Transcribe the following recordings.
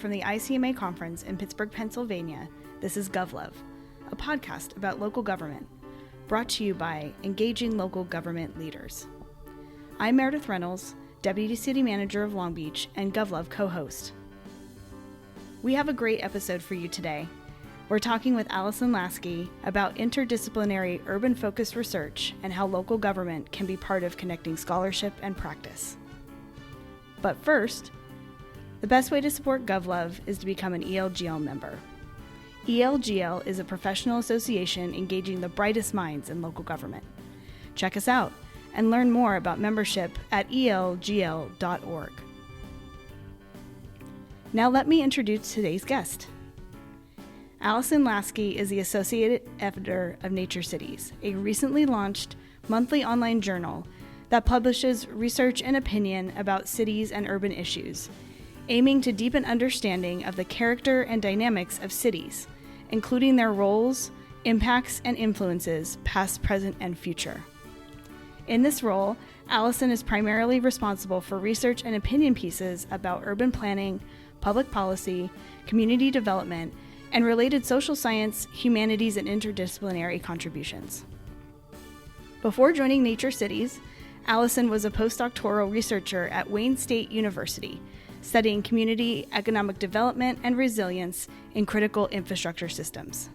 from the ICMA Conference in Pittsburgh, Pennsylvania, this is GovLove, a podcast about local government, brought to you by Engaging Local Government Leaders. I'm Meredith Reynolds, Deputy City Manager of Long Beach and GovLove co-host. We have a great episode for you today. We're talking with Allison Laskey about interdisciplinary urban-focused research and how local government can be part of connecting scholarship and practice. But first, the best way to support GovLove is to become an ELGL member. ELGL is a professional association engaging the brightest minds in local government. Check us out and learn more about membership at elgl.org. Now let me introduce today's guest. Allison Laskey is the Associate Editor of Nature Cities, a recently launched monthly online journal that publishes research and opinion about cities and urban issues, aiming to deepen understanding of the character and dynamics of cities, including their roles, impacts, and influences, past, present, and future. In this role, Allison is primarily responsible for research and opinion pieces about urban planning, public policy, community development, and related social science, humanities, and interdisciplinary contributions. Before joining Nature Cities, Allison was a postdoctoral researcher at Wayne State University, studying community economic development and resilience in critical infrastructure systems.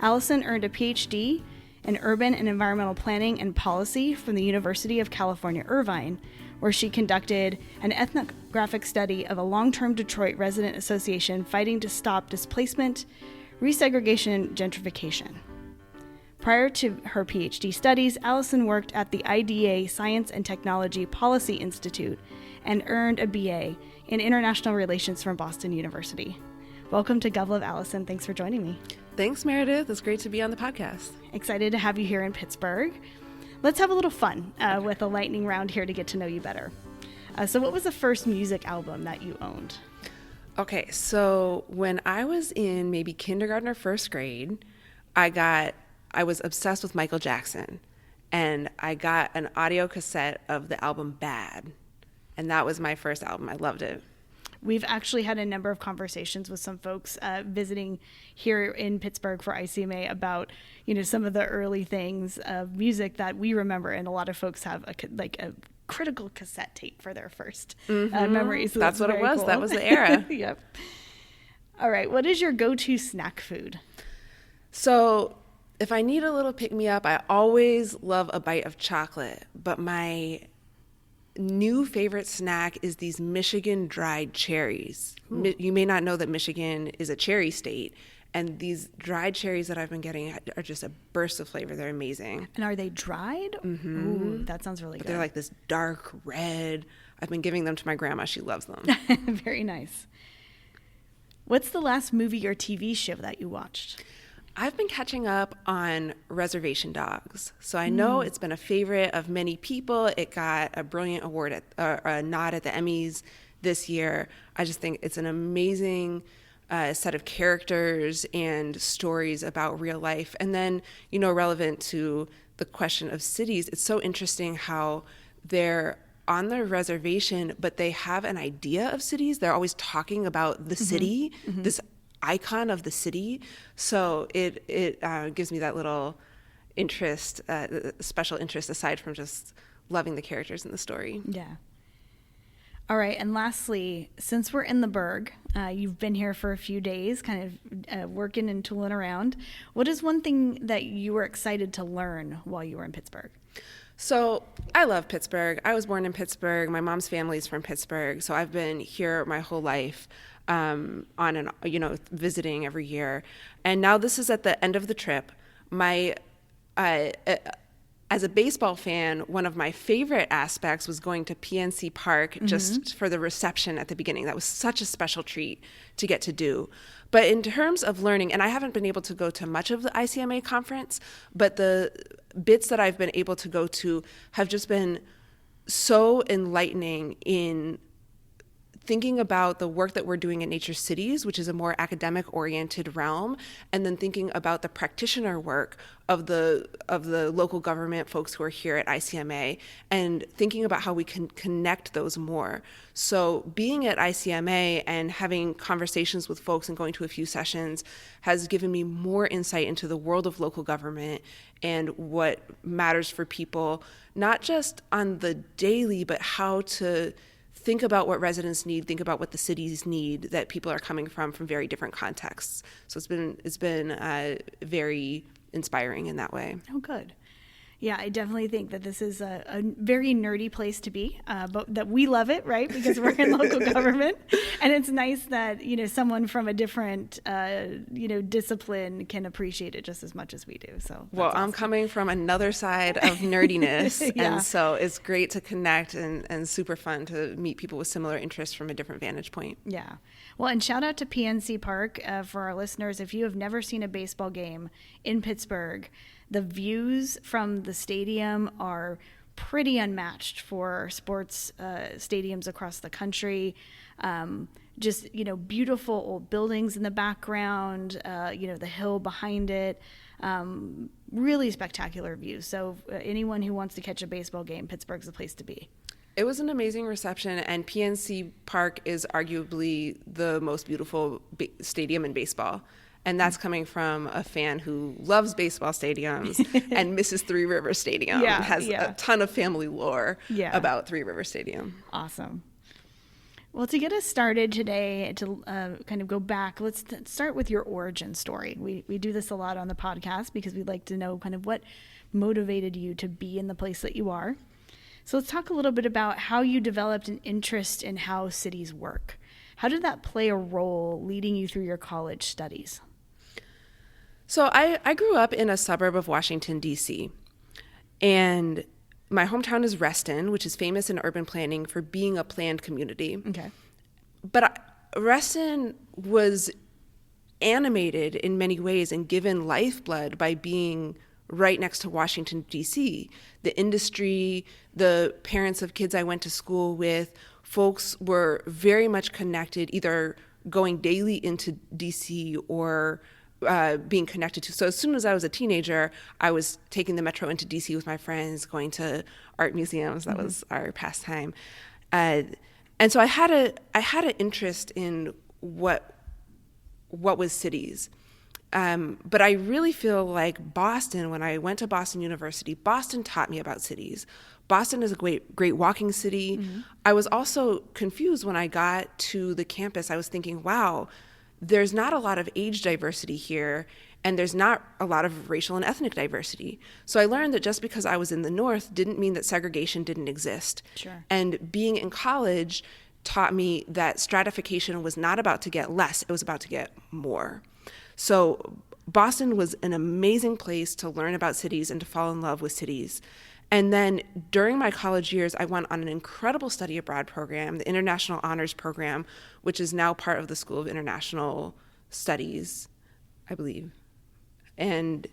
Allison earned a PhD in urban and environmental planning and policy from the University of California, Irvine, where she conducted an ethnographic study of a long-term Detroit resident association fighting to stop displacement, resegregation, and gentrification. Prior to her PhD studies, Allison worked at the IDA Science and Technology Policy Institute and earned a BA in International Relations from Boston University. Welcome to GovLove, Allison. Thanks for joining me. Thanks, Meredith. It's great to be on the podcast. Excited to have you here in Pittsburgh. Let's have a little fun with a lightning round here to get to know you better. So what was the first music album that you owned? Okay, so when I was in maybe kindergarten or first grade, I was obsessed with Michael Jackson, and I got an audio cassette of the album Bad, and that was my first album. I loved it. We've actually had a number of conversations with some folks visiting here in Pittsburgh for ICMA about, some of the early things of music that we remember, and a lot of folks have a critical cassette tape for their first memories. So that's what it was. Cool. That was the era. Yep. All right. What is your go-to snack food? So if I need a little pick-me-up, I always love a bite of chocolate, but my new favorite snack is these Michigan dried cherries. You may not know that Michigan is a cherry state, and these dried cherries that I've been getting are just a burst of flavor. They're amazing. And are they dried? Mm-hmm. Ooh, that sounds really good. They're like this dark red. I've been giving them to my grandma. She loves them. Very nice. What's the last movie or TV show that you watched? I've been catching up on Reservation Dogs. So I know it's been a favorite of many people. It got a brilliant award a nod at the Emmys this year. I just think it's an amazing set of characters and stories about real life. And then, relevant to the question of cities, it's so interesting how they're on the reservation, but they have an idea of cities. They're always talking about the city, this icon of the city. So it gives me that little interest, special interest, aside from just loving the characters in the story. Yeah. All right. And lastly, since we're in the Burgh, you've been here for a few days, kind of working and tooling around. What is one thing that you were excited to learn while you were in Pittsburgh? So I love Pittsburgh. I was born in Pittsburgh. My mom's family is from Pittsburgh. So I've been here my whole life. On and visiting every year, and now this is at the end of the trip. As a baseball fan, one of my favorite aspects was going to PNC Park just for the reception at the beginning. That was such a special treat to get to do. But in terms of learning, and I haven't been able to go to much of the ICMA conference, but the bits that I've been able to go to have just been so enlightening in thinking about the work that we're doing in Nature Cities, which is a more academic-oriented realm, and then thinking about the practitioner work of the local government folks who are here at ICMA, and thinking about how we can connect those more. So being at ICMA and having conversations with folks and going to a few sessions has given me more insight into the world of local government and what matters for people, not just on the daily, but how to think about what residents need, think about what the cities need that people are coming from very different contexts. So it's been very inspiring in that way. Oh, good. Yeah, I definitely think that this is a very nerdy place to be, but that we love it, right? Because we're in local government. And it's nice that, someone from a different, discipline can appreciate it just as much as we do. So, well, awesome. I'm coming from another side of nerdiness. Yeah. And so it's great to connect and super fun to meet people with similar interests from a different vantage point. Yeah. Well, and shout out to PNC Park for our listeners. If you have never seen a baseball game in Pittsburgh, the views from the stadium are pretty unmatched for sports stadiums across the country. Just, beautiful old buildings in the background, the hill behind it. Really spectacular views. So anyone who wants to catch a baseball game, Pittsburgh's the place to be. It was an amazing reception, and PNC Park is arguably the most beautiful stadium in baseball. And that's coming from a fan who loves baseball stadiums and misses Three River Stadium and has a ton of family lore about Three River Stadium. Awesome. Well, to get us started today, to kind of go back, let's start with your origin story. We do this a lot on the podcast because we'd like to know kind of what motivated you to be in the place that you are. So let's talk a little bit about how you developed an interest in how cities work. How did that play a role leading you through your college studies? So I grew up in a suburb of Washington, D.C., and my hometown is Reston, which is famous in urban planning for being a planned community. Okay. But Reston was animated in many ways and given lifeblood by being right next to Washington, D.C. The industry, the parents of kids I went to school with, folks were very much connected, either going daily into D.C. or being connected to. So as soon as I was a teenager, I was taking the metro into DC with my friends, going to art museums. That was our pastime. And so I had an interest in what was cities. But I really feel like Boston, when I went to Boston University, Boston taught me about cities. Boston is a great walking city. Mm-hmm. I was also confused when I got to the campus. I was thinking, wow, there's not a lot of age diversity here, and there's not a lot of racial and ethnic diversity. So I learned that just because I was in the North didn't mean that segregation didn't exist. Sure. And being in college taught me that stratification was not about to get less, it was about to get more. So Boston was an amazing place to learn about cities and to fall in love with cities. And then during my college years, I went on an incredible study abroad program, the International Honors Program, which is now part of the School of International Studies, I believe. And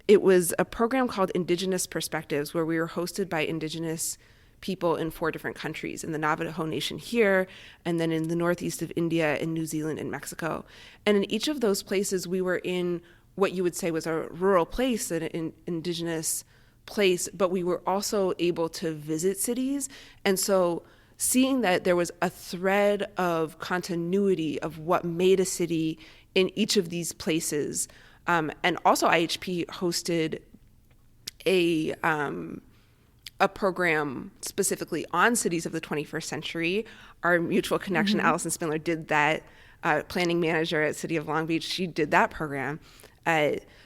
it was a program called Indigenous Perspectives, where we were hosted by Indigenous people in 4 different countries, in the Navajo Nation here, and then in the northeast of India, in New Zealand, and Mexico. And in each of those places, we were in what you would say was a rural place, an indigenous place, but we were also able to visit cities. And so seeing that there was a thread of continuity of what made a city in each of these places. And also IHP hosted a program specifically on cities of the 21st century. Our mutual connection, Allison Spindler, did that. Planning manager at City of Long Beach, she did that program.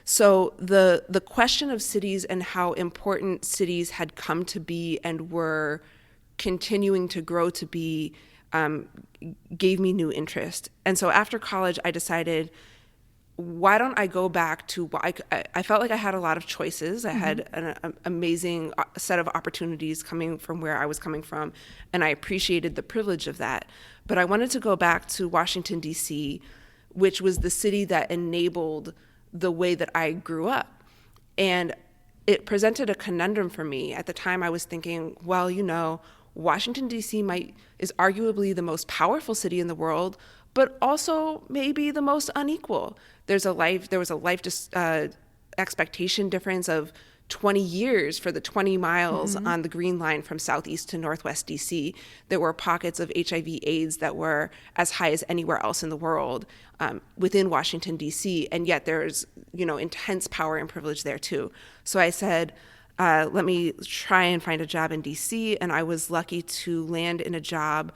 So the question of cities and how important cities had come to be and were continuing to grow to be gave me new interest. And so after college, I decided, why don't I go back to what I felt like I had a lot of choices. I had an amazing set of opportunities coming from where I was coming from, and I appreciated the privilege of that. But I wanted to go back to Washington, D.C., which was the city that enabled the way that I grew up. And it presented a conundrum for me. At the time, I was thinking, well, Washington, D.C. is arguably the most powerful city in the world, but also maybe the most unequal. There was a life expectation difference of 20 years for the 20 miles on the Green Line from southeast to northwest DC. There were pockets of HIV/AIDS that were as high as anywhere else in the world within Washington, DC, and yet there's intense power and privilege there too. So I said, let me try and find a job in DC, and I was lucky to land in a job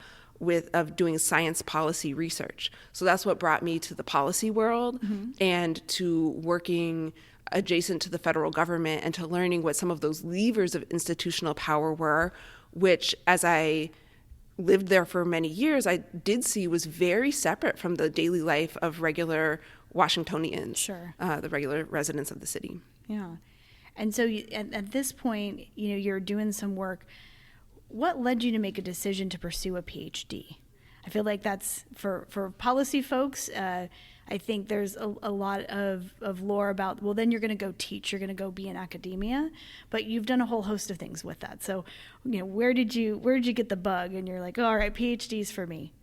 of doing science policy research. So that's what brought me to the policy world and to working adjacent to the federal government and to learning what some of those levers of institutional power were, which as I lived there for many years, I did see was very separate from the daily life of regular Washingtonians, the regular residents of the city. Yeah. And so at this point, you're doing some work. What led you to make a decision to pursue a PhD? I feel like that's for policy folks. I think there's a lot of lore about, well, then you're going to go teach, you're going to go be in academia, but you've done a whole host of things with that. So, where did you get the bug? And you're like, oh, all right, PhD's for me.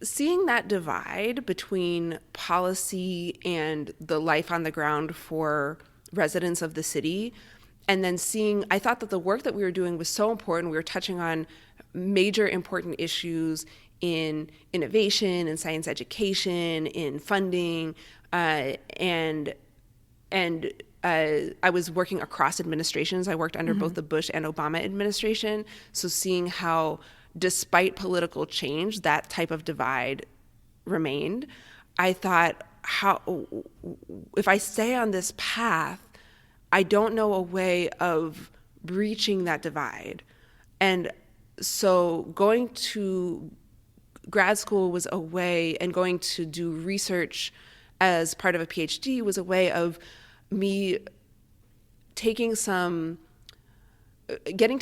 Seeing that divide between policy and the life on the ground for residents of the city, and then I thought that the work that we were doing was so important. We were touching on major important issues in innovation, in science education, in funding, and I was working across administrations. I worked under both the Bush and Obama administration. So seeing how, despite political change, that type of divide remained, I thought, if I stay on this path, I don't know a way of breaching that divide. And so going to grad school was a way, and going to do research as part of a PhD was a way of me getting to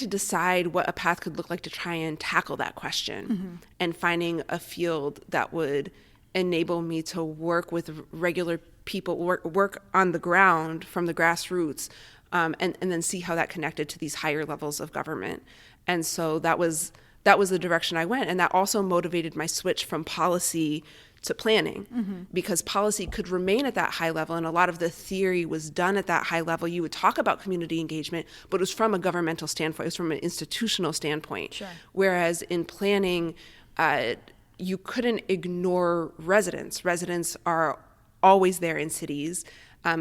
decide what a path could look like to try and tackle that question, and finding a field that would enable me to work with regular people, work on the ground from the grassroots, and then see how that connected to these higher levels of government. And so that was the direction I went. And that also motivated my switch from policy to planning, because policy could remain at that high level, and a lot of the theory was done at that high level. You would talk about community engagement, but it was from a governmental standpoint, it was from an institutional standpoint. Sure. Whereas in planning, you couldn't ignore residents. Residents are always there in cities.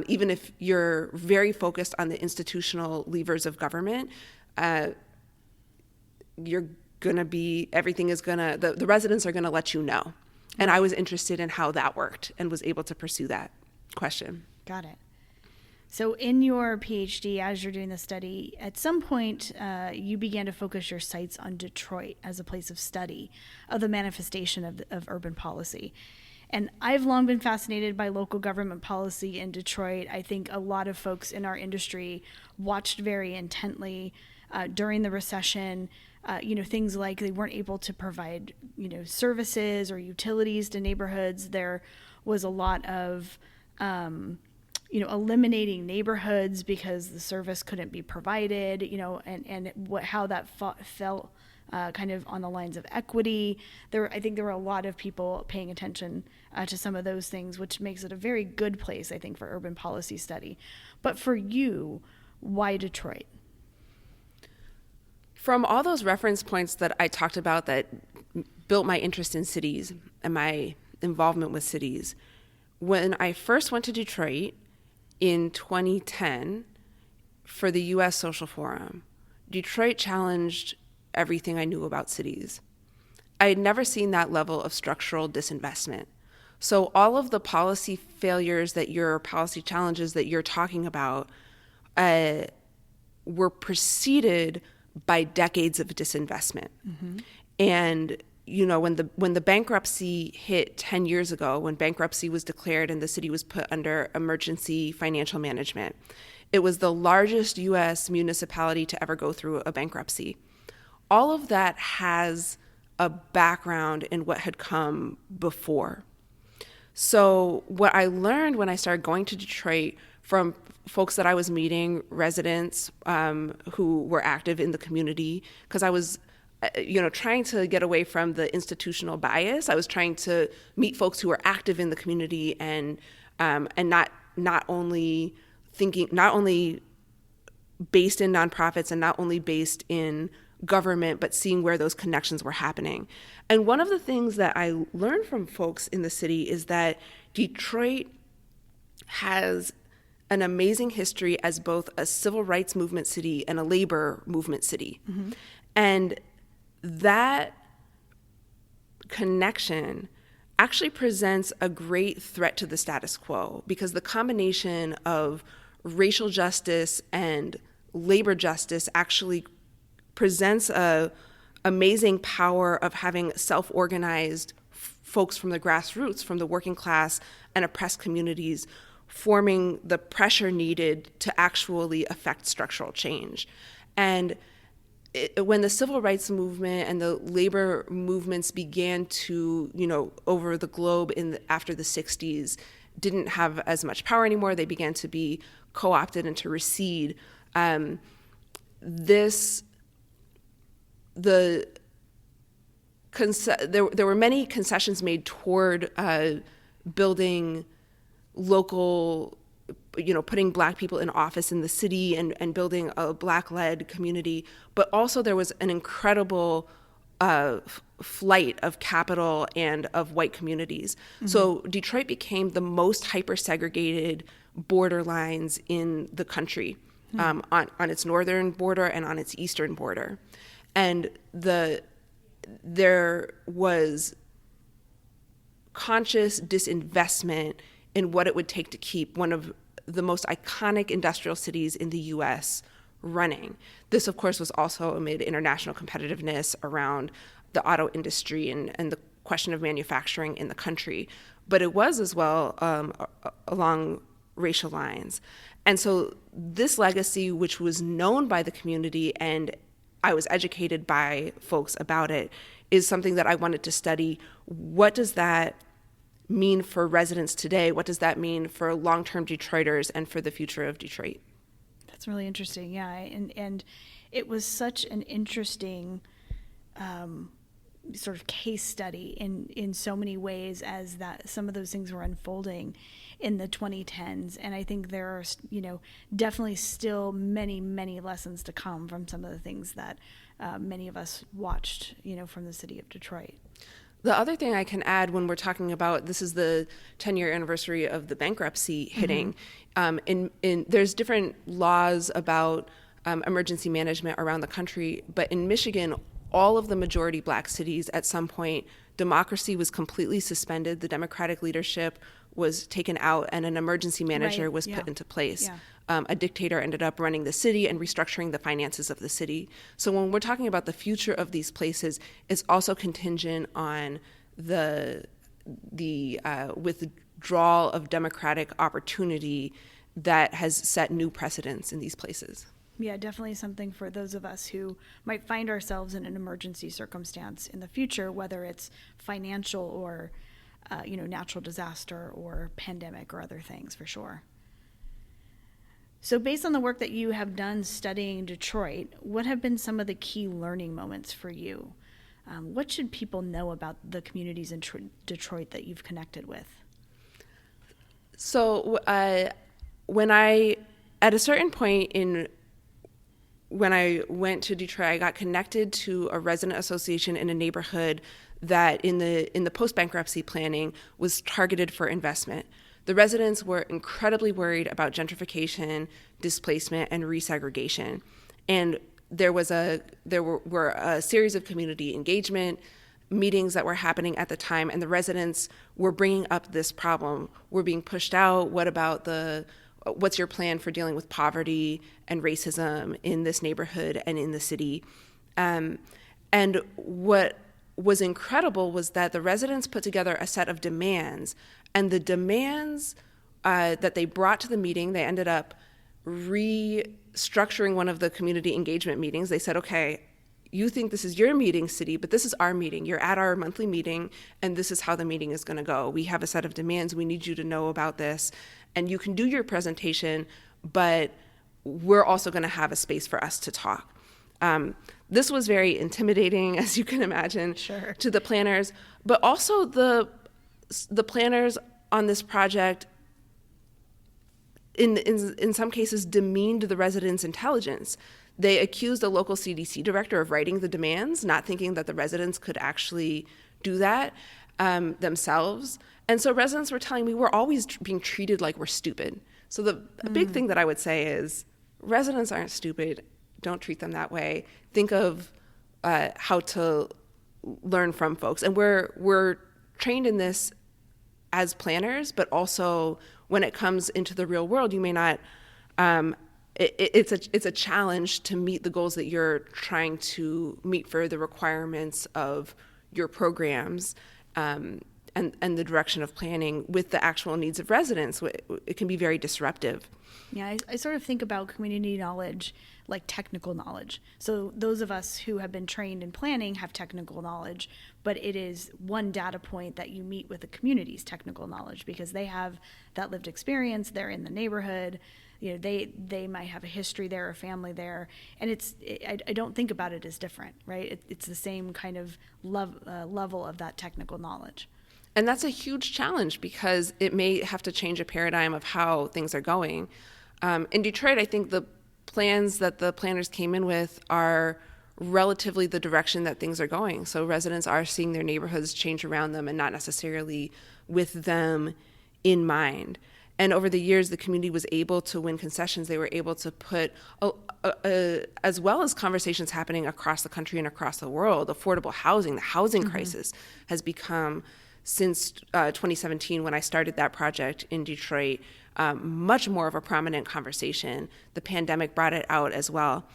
Even if you're very focused on the institutional levers of government, you're gonna be, the residents are gonna let you know. And I was interested in how that worked and was able to pursue that question. Got it. So in your PhD, as you're doing the study, at some point you began to focus your sights on Detroit as a place of study of the manifestation of urban policy. And I've long been fascinated by local government policy in Detroit. I think a lot of folks in our industry watched very intently during the recession. Things like they weren't able to provide, services or utilities to neighborhoods. There was a lot of, eliminating neighborhoods because the service couldn't be provided, how that felt kind of on the lines of equity. I think there were a lot of people paying attention to some of those things, which makes it a very good place, I think, for urban policy study. But for you, why Detroit? From all those reference points that I talked about that built my interest in cities and my involvement with cities, when I first went to Detroit in 2010 for the U.S. Social Forum, Detroit challenged everything I knew about cities. I had never seen that level of structural disinvestment. So all of the policy challenges that you're talking about were preceded by decades of disinvestment. And when the bankruptcy hit 10 years ago, when bankruptcy was declared and the city was put under emergency financial management, it was the largest U.S. municipality to ever go through a bankruptcy. All of that has a background in what had come before. So what I learned when I started going to Detroit from folks that I was meeting, residents who were active in the community, because I was trying to get away from the institutional bias. I was trying to meet folks who are active in the community and not only based in nonprofits and not only based in government, but seeing where those connections were happening. And one of the things that I learned from folks in the city is that Detroit has an amazing history as both a civil rights movement city and a labor movement city. Mm-hmm. And that connection actually presents a great threat to the status quo, because the combination of racial justice and labor justice actually presents a amazing power of having self-organized folks from the grassroots, from the working class and oppressed communities, forming the pressure needed to actually affect structural change. And when the civil rights movement and the labor movements began to, over the globe after the 60s, didn't have as much power anymore, they began to be co-opted and to recede. There were many concessions made toward building local, putting Black people in office in the city and building a Black-led community. But also there was an incredible flight of capital and of white communities. Mm-hmm. So Detroit became the most hyper-segregated borderlines in the country, on its northern border and on its eastern border. And there was conscious disinvestment in what it would take to keep one of the most iconic industrial cities in the U.S. running. This, of course, was also amid international competitiveness around the auto industry and the question of manufacturing in the country. But it was as well along racial lines. And so this legacy, which was known by the community, and I was educated by folks about it, is something that I wanted to study. What does that mean for residents today? What does that mean for long-term Detroiters and for the future of Detroit? That's really interesting, yeah. And it was such an interesting sort of case study in so many ways, as that some of those things were unfolding in the 2010s. And I think there are, definitely still many, many lessons to come from some of the things that many of us watched, from the city of Detroit. The other thing I can add when we're talking about, this is the 10-year anniversary of the bankruptcy hitting. Mm-hmm. There's different laws about emergency management around the country, but in Michigan, all of the majority Black cities, at some point, democracy was completely suspended. The Democratic leadership was taken out, and an emergency manager was put into place. Yeah. A dictator ended up running the city and restructuring the finances of the city. So when we're talking about the future of these places, it's also contingent on the withdrawal of democratic opportunity that has set new precedents in these places. Yeah, definitely something for those of us who might find ourselves in an emergency circumstance in the future, whether it's financial or natural disaster or pandemic or other things, for sure. So based on the work that you have done studying Detroit, what have been some of the key learning moments for you? What should people know about the communities in Detroit that you've connected with? So when at a certain point when I went to Detroit, I got connected to a resident association in a neighborhood that in the post-bankruptcy planning was targeted for investment. The residents were incredibly worried about gentrification, displacement, and resegregation. And there were a series of community engagement meetings that were happening at the time, and the residents were bringing up this problem. We're being pushed out. What's your plan for dealing with poverty and racism in this neighborhood and in the city? And what was incredible was that the residents put together a set of demands, and the demands that they brought to the meeting, they ended up restructuring one of the community engagement meetings. They said, okay, you think this is your meeting, city, but this is our meeting. You're at our monthly meeting, and this is how the meeting is going to go. We have a set of demands. We need you to know about this, and you can do your presentation, but we're also going to have a space for us to talk. This was very intimidating, as you can imagine, Sure. to the planners, but also the planners on this project in some cases demeaned the residents' intelligence. They accused the local CDC director of writing the demands, not thinking that the residents could actually do that themselves. And so residents were telling me we're always being treated like we're stupid. So a big thing that I would say is residents aren't stupid. Don't treat them that way. Think of how to learn from folks. And we're trained in this as planners, but also when it comes into the real world, you may not, it's a challenge to meet the goals that you're trying to meet for the requirements of your programs and the direction of planning with the actual needs of residents. It can be very disruptive. Yeah, I sort of think about community knowledge like technical knowledge. So those of us who have been trained in planning have technical knowledge, but it is one data point that you meet with the community's technical knowledge because they have that lived experience. They're in the neighborhood. You know, they might have a history there, a family there, and I don't think about it as different, right? It's the same kind of level of that technical knowledge. And that's a huge challenge because it may have to change a paradigm of how things are going. In Detroit, I think the plans that the planners came in with are relatively the direction that things are going. So residents are seeing their neighborhoods change around them and not necessarily with them in mind. And over the years, the community was able to win concessions. They were able to put, as well as conversations happening across the country and across the world, affordable housing, the housing crisis has become, since 2017, when I started that project in Detroit, much more of a prominent conversation. The pandemic brought it out as well.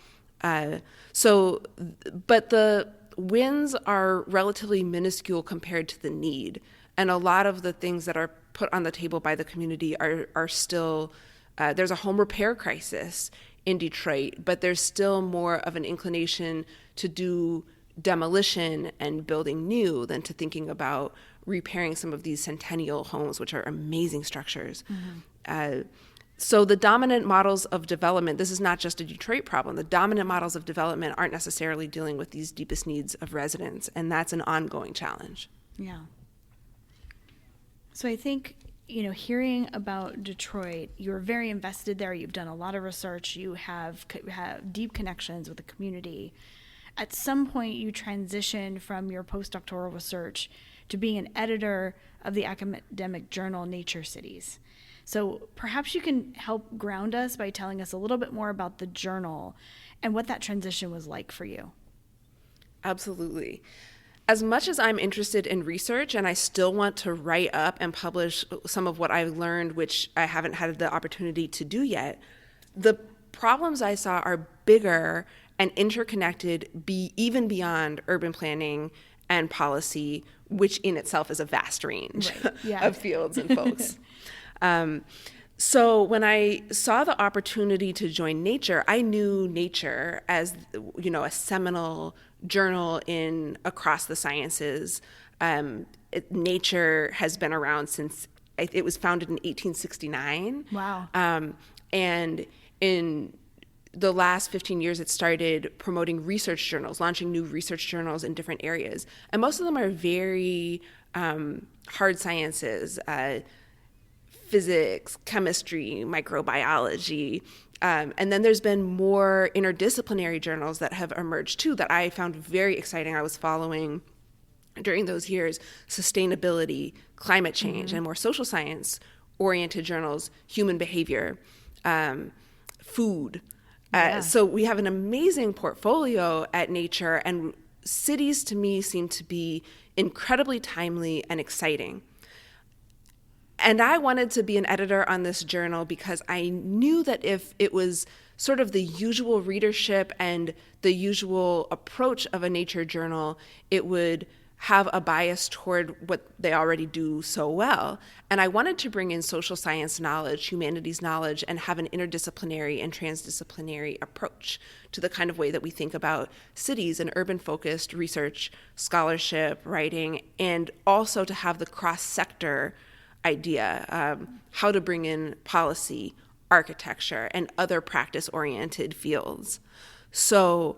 But the wins are relatively minuscule compared to the need. And a lot of the things that are put on the table by the community are still, there's a home repair crisis in Detroit, but there's still more of an inclination to do demolition and building new than to thinking about repairing some of these centennial homes, which are amazing structures. So the dominant models of development, this is not just a Detroit problem, the dominant models of development aren't necessarily dealing with these deepest needs of residents, and that's an ongoing challenge. Yeah. So I think, hearing about Detroit, you're very invested there. You've done a lot of research. You have deep connections with the community. At some point, you transitioned from your postdoctoral research to being an editor of the academic journal Nature Cities. So perhaps you can help ground us by telling us a little bit more about the journal and what that transition was like for you. Absolutely. As much as I'm interested in research and I still want to write up and publish some of what I've learned, which I haven't had the opportunity to do yet, the problems I saw are bigger and interconnected, even beyond urban planning and policy, which in itself is a vast range of fields and folks. So when I saw the opportunity to join Nature, I knew Nature as, a seminal journal across the sciences. Nature has been around since it was founded in 1869. Wow. And in the last 15 years, it started promoting research journals, launching new research journals in different areas. And most of them are very hard sciences, physics, chemistry, microbiology. And then there's been more interdisciplinary journals that have emerged too that I found very exciting. I was following during those years sustainability, climate change, and more social science oriented journals, human behavior, food. So we have an amazing portfolio at Nature, and cities to me seem to be incredibly timely and exciting. And I wanted to be an editor on this journal because I knew that if it was sort of the usual readership and the usual approach of a nature journal, it would have a bias toward what they already do so well. And I wanted to bring in social science knowledge, humanities knowledge, and have an interdisciplinary and transdisciplinary approach to the kind of way that we think about cities and urban-focused research, scholarship, writing, and also to have the cross-sector idea, how to bring in policy, architecture, and other practice-oriented fields. So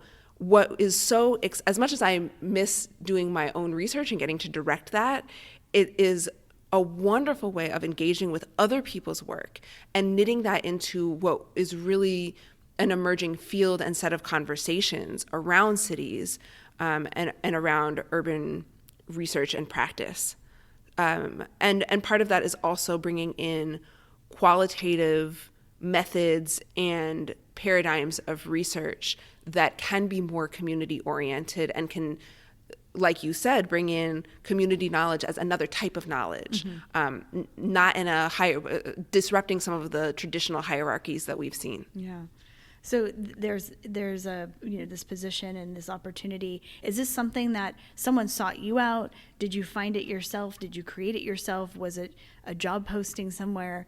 what is so, as much as I miss doing my own research and getting to direct that, it is a wonderful way of engaging with other people's work and knitting that into what is really an emerging field and set of conversations around cities and around urban research and practice. And part of that is also bringing in qualitative methods and paradigms of research that can be more community oriented and can, like you said, bring in community knowledge as another type of knowledge, not in a disrupting some of the traditional hierarchies that we've seen. Yeah. So there's a this position and this opportunity. Is this something that someone sought you out? Did you find it yourself? Did you create it yourself? Was it a job posting somewhere?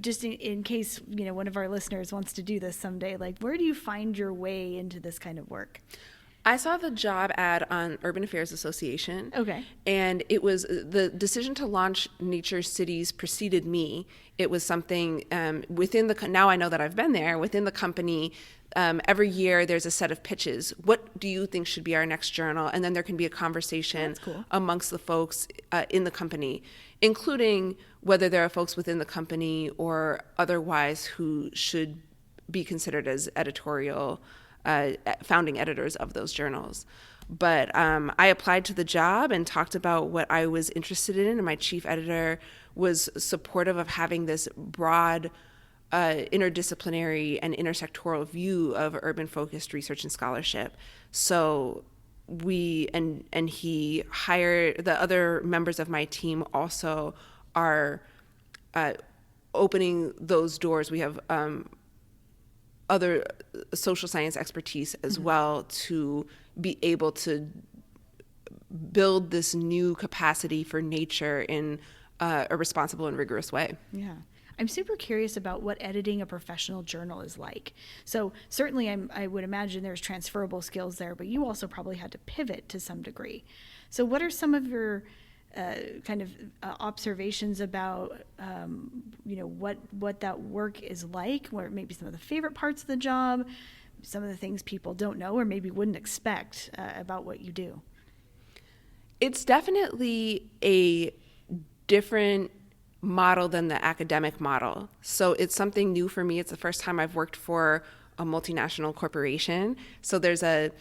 Just in case one of our listeners wants to do this someday, like, where do you find your way into this kind of work? I saw the job ad on Urban Affairs Association. Okay. And it was the decision to launch Nature Cities preceded me. It was something within now I know that I've been there, within the company, every year there's a set of pitches. What do you think should be our next journal? And then there can be a conversation amongst the folks in the company, including whether there are folks within the company or otherwise who should be considered as editorial founding editors of those journals. But I applied to the job and talked about what I was interested in, and my chief editor was supportive of having this broad interdisciplinary and intersectoral view of urban-focused research and scholarship. So and he hired, the other members of my team also are opening those doors. We have other social science expertise as well to be able to build this new capacity for nature in a responsible and rigorous way. Yeah. I'm super curious about what editing a professional journal is like. So certainly I would imagine there's transferable skills there, but you also probably had to pivot to some degree. So what are some of your observations about what that work is like, or maybe some of the favorite parts of the job, some of the things people don't know or maybe wouldn't expect about what you do? It's definitely a different model than the academic model. So it's something new for me. It's the first time I've worked for a multinational corporation. So there's a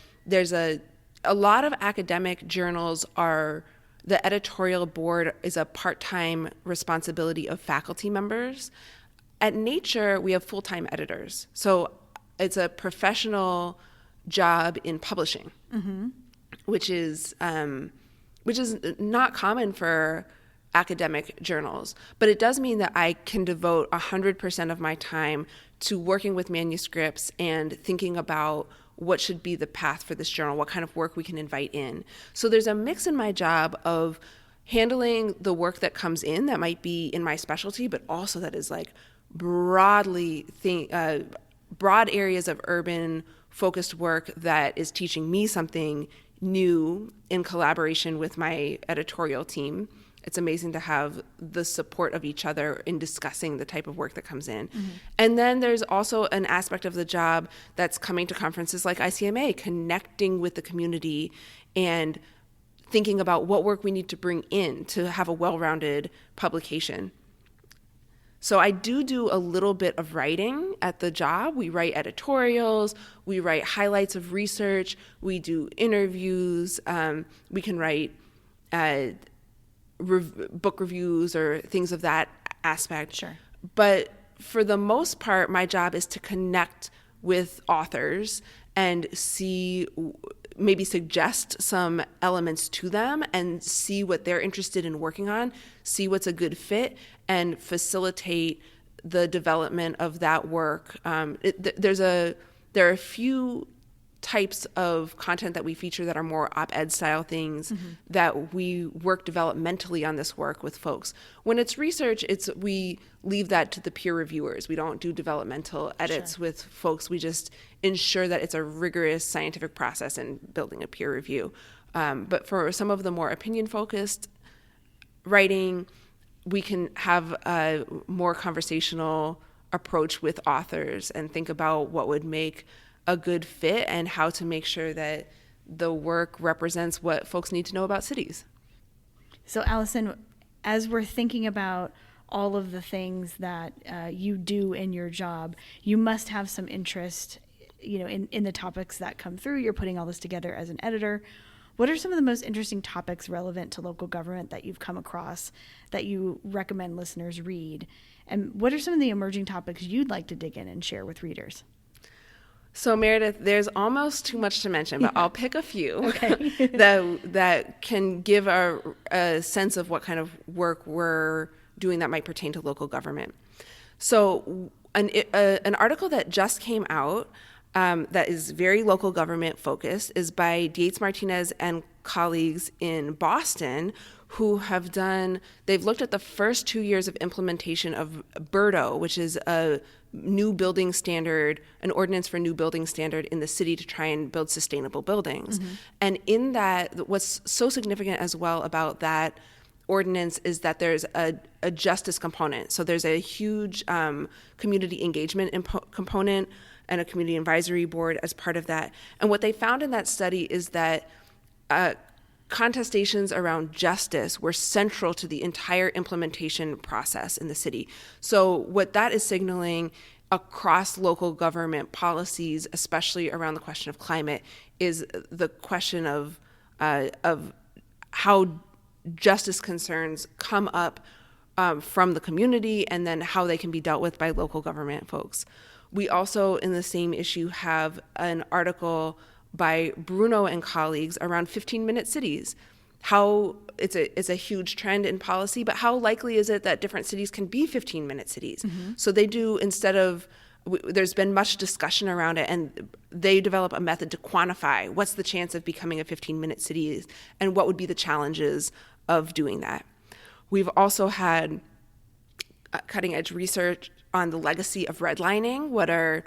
lot of academic journals are, the editorial board is a part-time responsibility of faculty members. At Nature, we have full-time editors. So it's a professional job in publishing, which is not common for academic journals. But it does mean that I can devote 100% of my time to working with manuscripts and thinking about what should be the path for this journal, what kind of work we can invite in. So there's a mix in my job of handling the work that comes in that might be in my specialty, but also that is like broad areas of urban focused work that is teaching me something new in collaboration with my editorial team. It's amazing to have the support of each other in discussing the type of work that comes in. And then there's also an aspect of the job that's coming to conferences like ICMA, connecting with the community and thinking about what work we need to bring in to have a well-rounded publication. So I do a little bit of writing at the job. We write editorials, we write highlights of research, we do interviews, we can write book reviews or things of that aspect. Sure. But for the most part, my job is to connect with authors and maybe suggest some elements to them and see what they're interested in working on, see what's a good fit, and facilitate the development of that work. There are a few types of content that we feature that are more op-ed style things that we work developmentally on this work with folks. When it's research, we leave that to the peer reviewers. We don't do developmental edits with folks. We just ensure that it's a rigorous scientific process in building a peer review. But for some of the more opinion-focused writing, we can have a more conversational approach with authors and think about what would make a good fit and how to make sure that the work represents what folks need to know about cities. So Allison, as we're thinking about all of the things that you do in your job, you must have some interest, in the topics that come through. You're putting all this together as an editor. What are some of the most interesting topics relevant to local government that you've come across that you recommend listeners read? And what are some of the emerging topics you'd like to dig in and share with readers? So Meredith, there's almost too much to mention, but I'll pick a few Okay. that can give a sense of what kind of work we're doing that might pertain to local government. So an article that just came out that is very local government focused is by Dietz Martinez and colleagues in Boston, who they've looked at the first 2 years of implementation of BERDO, which is a new building standard, an ordinance for new building standard in the city to try and build sustainable buildings. Mm-hmm. And in that, what's so significant as well about that ordinance is that there's a justice component. So there's a huge community engagement component and a community advisory board as part of that. And what they found in that study is that contestations around justice were central to the entire implementation process in the city. So what that is signaling across local government policies, especially around the question of climate, is the question of how justice concerns come up from the community and then how they can be dealt with by local government folks. We also, in the same issue, have an article by Bruno and colleagues around 15-minute cities. How it's a huge trend in policy, but how likely is it that different cities can be 15-minute cities? Mm-hmm. So they do, there's been much discussion around it, and they develop a method to quantify what's the chance of becoming a 15-minute city and what would be the challenges of doing that. We've also had cutting-edge research on the legacy of redlining. What are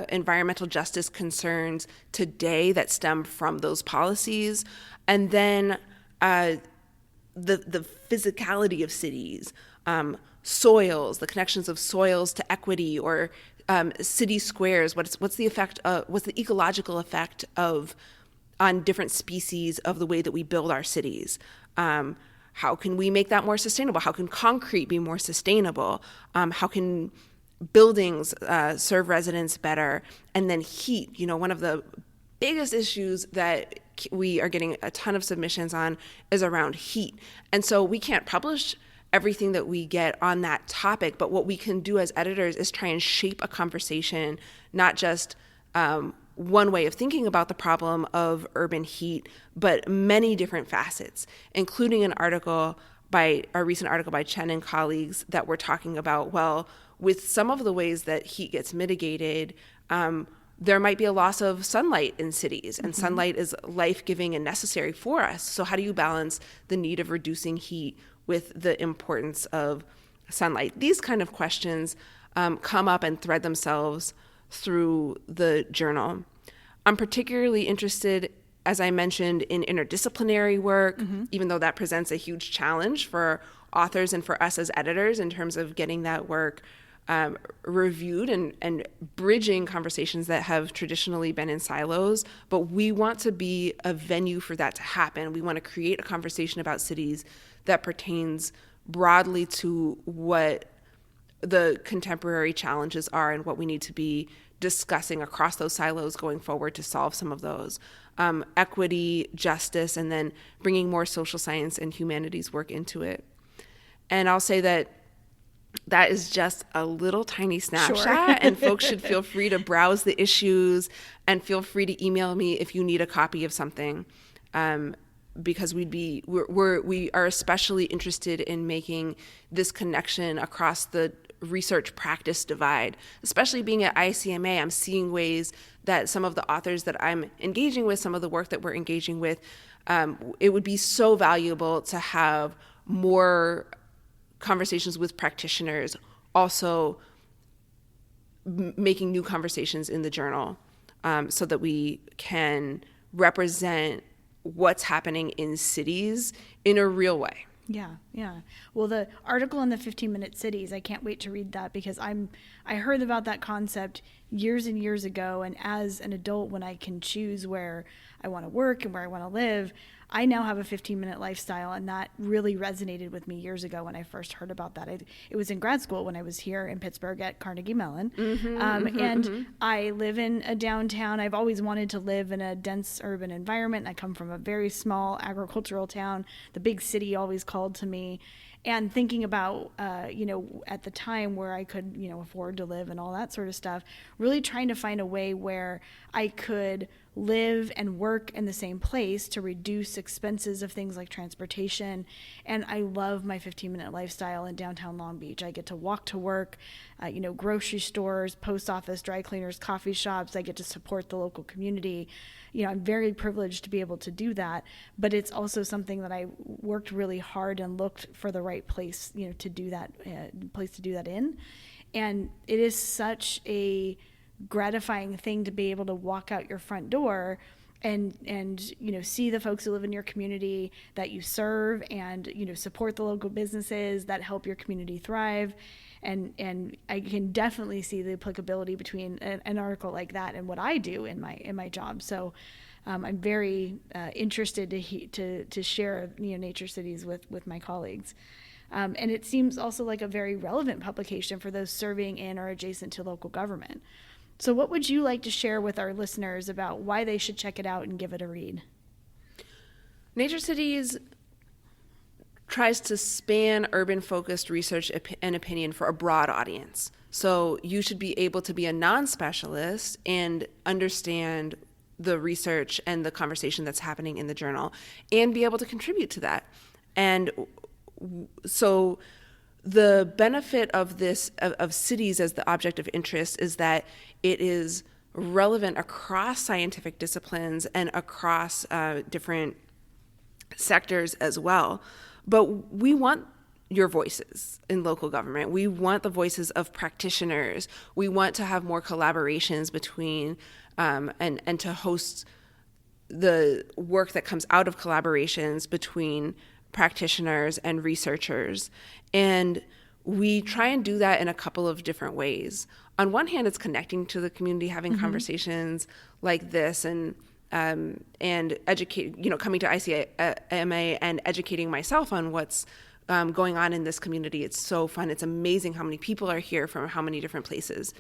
environmental justice concerns today that stem from those policies? And then the physicality of cities, soils, the connections of soils to equity, or city squares. What's the ecological effect on different species of the way that we build our cities? How can we make that more sustainable? How can concrete be more sustainable? How can buildings serve residents better? And then heat, one of the biggest issues that we are getting a ton of submissions on is around heat. And so we can't publish everything that we get on that topic, but what we can do as editors is try and shape a conversation, not just one way of thinking about the problem of urban heat, but many different facets, including a recent article by Chen and colleagues that were talking about, well, with some of the ways that heat gets mitigated, there might be a loss of sunlight in cities, and mm-hmm. sunlight is life-giving and necessary for us. So how do you balance the need of reducing heat with the importance of sunlight? These kind of questions come up and thread themselves through the journal. I'm particularly interested, as I mentioned, in interdisciplinary work, mm-hmm. even though that presents a huge challenge for authors and for us as editors in terms of getting that work reviewed and bridging conversations that have traditionally been in silos. But we want to be a venue for that to happen. We want to create a conversation about cities that pertains broadly to what the contemporary challenges are and what we need to be discussing across those silos going forward to solve some of those. Equity, justice, and then bringing more social science and humanities work into it. And I'll say that is just a little tiny snapshot, sure. And folks should feel free to browse the issues and feel free to email me if you need a copy of something, because we are especially interested in making this connection across the research practice divide. Especially being at ICMA, I'm seeing ways that some of the authors that I'm engaging with, some of the work that we're engaging with, it would be so valuable to have more conversations with practitioners, also making new conversations in the journal, so that we can represent what's happening in cities in a real way. Yeah, yeah. Well, the article in the 15-minute cities, I can't wait to read that because I heard about that concept years and years ago, and as an adult, when I can choose where I want to work and where I want to live, I now have a 15-minute lifestyle, and that really resonated with me years ago when I first heard about that. It was in grad school when I was here in Pittsburgh at Carnegie Mellon, I live in a downtown. I've always wanted to live in a dense urban environment. I come from a very small agricultural town. The big city always called to me. And thinking about, at the time where I could, afford to live and all that sort of stuff, really trying to find a way where I could live and work in the same place to reduce expenses of things like transportation. And I love my 15-minute lifestyle in downtown Long Beach. I get to walk to work, grocery stores, post office, dry cleaners, coffee shops. I get to support the local community. I'm very privileged to be able to do that, but it's also something that I worked really hard and looked for the right place, to do that, place to do that in. And it is such a gratifying thing to be able to walk out your front door and see the folks who live in your community that you serve and, support the local businesses that help your community thrive. And I can definitely see the applicability between an article like that and what I do in my job. So I'm very interested to share Nature Cities with my colleagues. And it seems also like a very relevant publication for those serving in or adjacent to local government. So what would you like to share with our listeners about why they should check it out and give it a read? Nature Cities tries to span urban-focused research and opinion for a broad audience. So you should be able to be a non-specialist and understand the research and the conversation that's happening in the journal and be able to contribute to that. And so the benefit of this, of cities as the object of interest, is that it is relevant across scientific disciplines and across different sectors as well. But we want your voices in local government. We want the voices of practitioners. We want to have more collaborations between and to host the work that comes out of collaborations between practitioners and researchers. And we try and do that in a couple of different ways. On one hand, it's connecting to the community, having conversations like this, and educate, coming to ICMA and educating myself on what's going on in this community. It's so fun. It's amazing how many people are here from how many different places.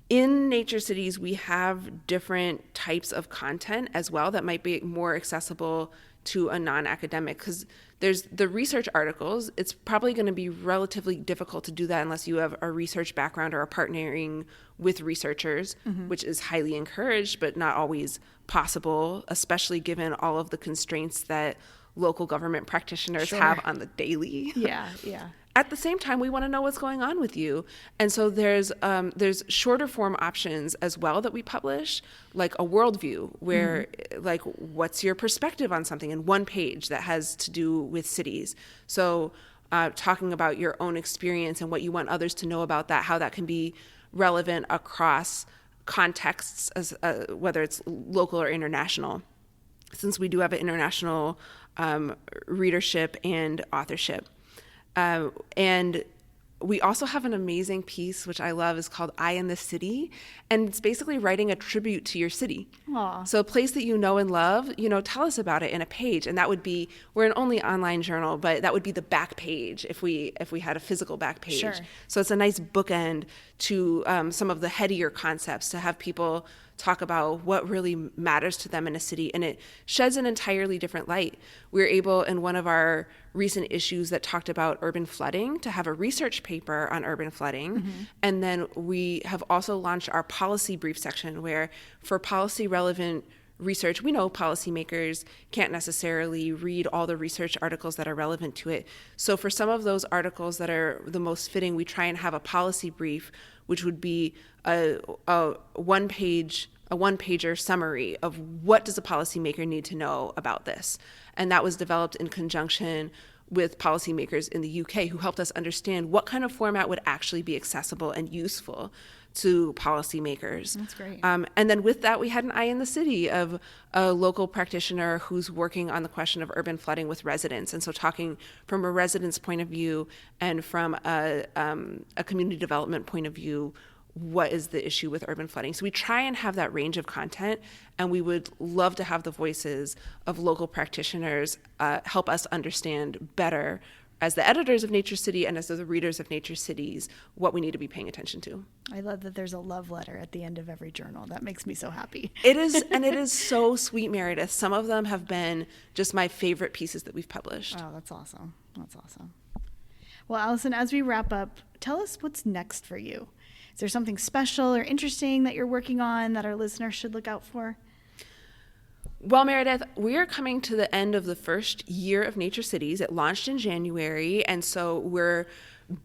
In Nature Cities, we have different types of content as well that might be more accessible to a non-academic, because there's the research articles. It's probably going to be relatively difficult to do that unless you have a research background or are partnering with researchers, which is highly encouraged, but not always possible, especially given all of the constraints that local government practitioners have on the daily. Yeah. At the same time, we want to know what's going on with you. And so there's shorter form options as well that we publish, like a worldview, where like, what's your perspective on something in one page that has to do with cities. So talking about your own experience and what you want others to know about that, how that can be relevant across contexts, as whether it's local or international, since we do have an international readership and authorship. And we also have an amazing piece, which I love, is called I and the City. And it's basically writing a tribute to your city. Aww. So a place that you know and love, tell us about it in a page. And that would be, we're an only online journal, but that would be the back page if we had a physical back page. Sure. So it's a nice bookend to some of the headier concepts, to have people talk about what really matters to them in a city, and it sheds an entirely different light. We were able, in one of our recent issues that talked about urban flooding, to have a research paper on urban flooding. And then we have also launched our policy brief section, where for policy relevant research, we know policymakers can't necessarily read all the research articles that are relevant to it. So for some of those articles that are the most fitting, we try and have a policy brief, which would be a one-pager summary of what does a policymaker need to know about this. And that was developed in conjunction with policymakers in the UK who helped us understand what kind of format would actually be accessible and useful to policymakers. That's great. And then with that, we had an eye in the city of a local practitioner who's working on the question of urban flooding with residents. And so talking from a resident's point of view and from a community development point of view, what is the issue with urban flooding? So we try and have that range of content, and we would love to have the voices of local practitioners help us understand better, as the editors of Nature City and as the readers of Nature Cities, what we need to be paying attention to. I love that there's a love letter at the end of every journal. That makes me so happy. It is, and it is so sweet, Meredith. Some of them have been just my favorite pieces that we've published. Oh, that's awesome. That's awesome. Well, Allison, as we wrap up, tell us what's next for you. Is there something special or interesting that you're working on that our listeners should look out for? Well, Meredith, we are coming to the end of the first year of Nature Cities. It launched in January, and so we're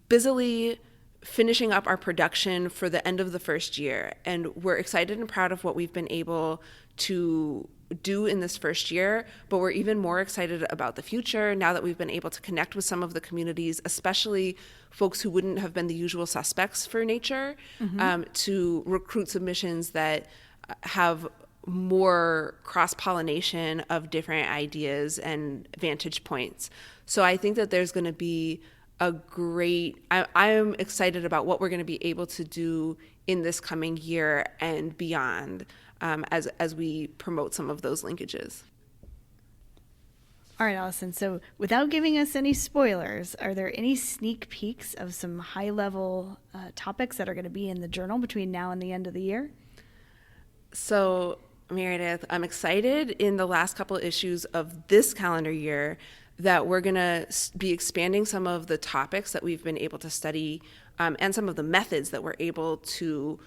busily finishing up our production for the end of the first year. And we're excited and proud of what we've been able to do in this first year, but we're even more excited about the future now that we've been able to connect with some of the communities, especially folks who wouldn't have been the usual suspects for nature, to recruit submissions that have more cross-pollination of different ideas and vantage points. So I think that there's going to be a great, I am excited about what we're going to be able to do in this coming year and beyond as we promote some of those linkages. All right, Allison, so without giving us any spoilers, are there any sneak peeks of some high-level topics that are going to be in the journal between now and the end of the year? So, Meredith, I'm excited in the last couple of issues of this calendar year that we're going to be expanding some of the topics that we've been able to study and some of the methods that we're able to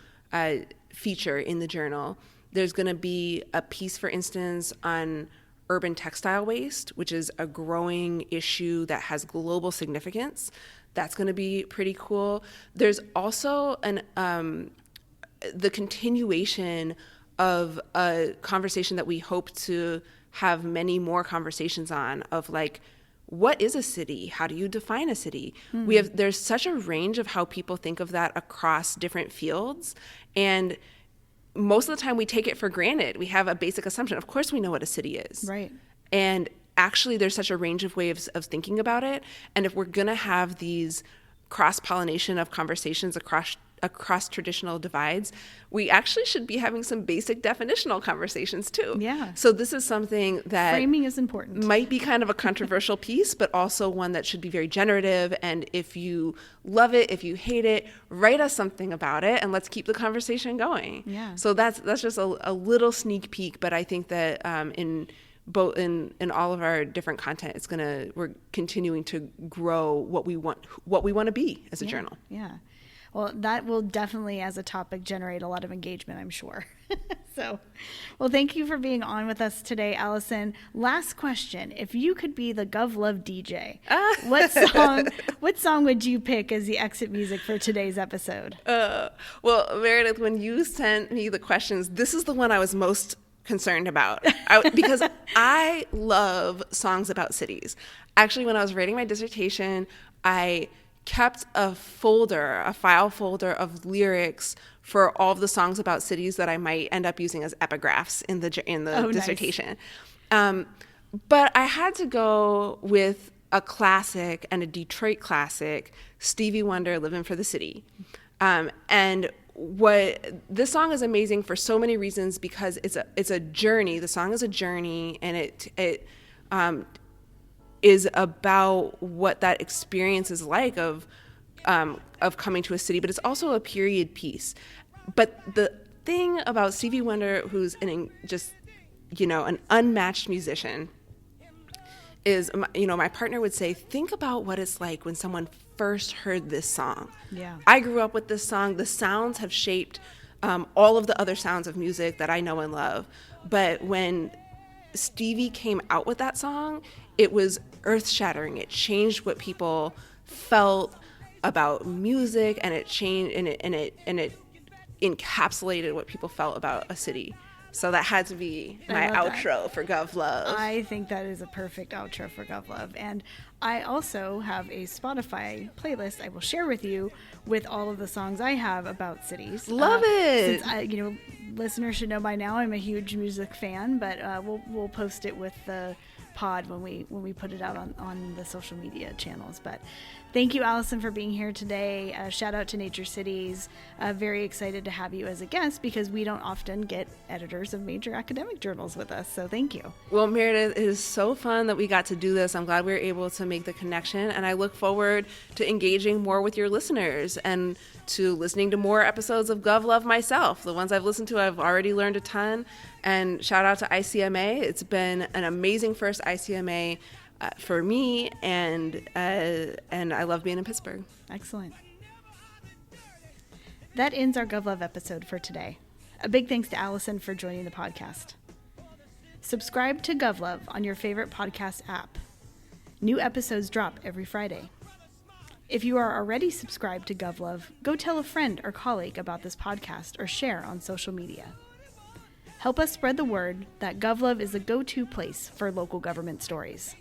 feature in the journal. There's going to be a piece, for instance, on urban textile waste, which is a growing issue that has global significance. That's going to be pretty cool. There's also the continuation of a conversation that we hope to have many more conversations on, of like, what is a city? How do you define a city? There's such a range of how people think of that across different fields, and most of the time we take it for granted. We have a basic assumption. Of course we know what a city is. Right. And actually there's such a range of ways of thinking about it. And if we're going to have these cross-pollination of conversations across traditional divides, we actually should be having some basic definitional conversations too. Yeah. So this is something that framing is important. Might be kind of a controversial piece, but also one that should be very generative. And if you love it, if you hate it, write us something about it, and let's keep the conversation going. Yeah. So that's just a little sneak peek, but I think that in all of our different content, we're continuing to grow what we want to be as a journal. Yeah. Well, that will definitely, as a topic, generate a lot of engagement, I'm sure. So, well, thank you for being on with us today, Allison. Last question. If you could be the GovLove DJ, what song would you pick as the exit music for today's episode? Well, Meredith, when you sent me the questions, this is the one I was most concerned about because I love songs about cities. Actually, when I was writing my dissertation, I kept a file folder of lyrics for all of the songs about cities that I might end up using as epigraphs in the dissertation. Nice. But I had to go with a classic and a Detroit classic, Stevie Wonder, "Livin' for the City." And this song is amazing for so many reasons, because it's a journey. The song is a journey, and it is about what that experience is like of coming to a city, but it's also a period piece. But the thing about Stevie Wonder, who's an unmatched musician, is, my partner would say, think about what it's like when someone first heard this song. Yeah. I grew up with this song. The sounds have shaped all of the other sounds of music that I know and love. But when Stevie came out with that song, it was earth-shattering. It changed what people felt about music, and it changed and it encapsulated what people felt about a city. So that had to be my outro for Gov Love. I think that is a perfect outro for Gov Love. And I also have a Spotify playlist I will share with you with all of the songs I have about cities. Love it. Since listeners should know by now I'm a huge music fan, but we'll post it with the pod when we put it out on the social media channels. But thank you, Allison, for being here today. Shout out to Nature Cities. Very excited to have you as a guest because we don't often get editors of major academic journals with us. So thank you. Well, Meredith, it is so fun that we got to do this. I'm glad we were able to make the connection, and I look forward to engaging more with your listeners and to listening to more episodes of Gov Love myself. The ones I've listened to, I've already learned a ton. And shout out to ICMA. It's been an amazing first ICMA for me, and I love being in Pittsburgh. Excellent. That ends our Gov Love episode for today. A big thanks to Allison for joining the podcast. Subscribe to Gov Love on your favorite podcast app. New episodes drop every Friday. If you are already subscribed to Gov Love, go tell a friend or colleague about this podcast or share on social media. Help us spread the word that Gov Love is the go-to place for local government stories.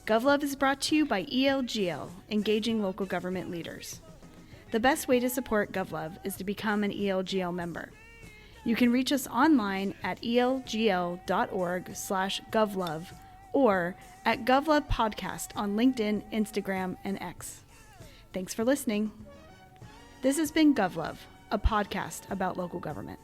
Gov Love is brought to you by ELGL, Engaging Local Government Leaders. The best way to support Gov Love is to become an ELGL member. You can reach us online at elgl.org/govlove or at GovLove Podcast on LinkedIn, Instagram, and X. Thanks for listening. This has been Gov Love, a podcast about local government.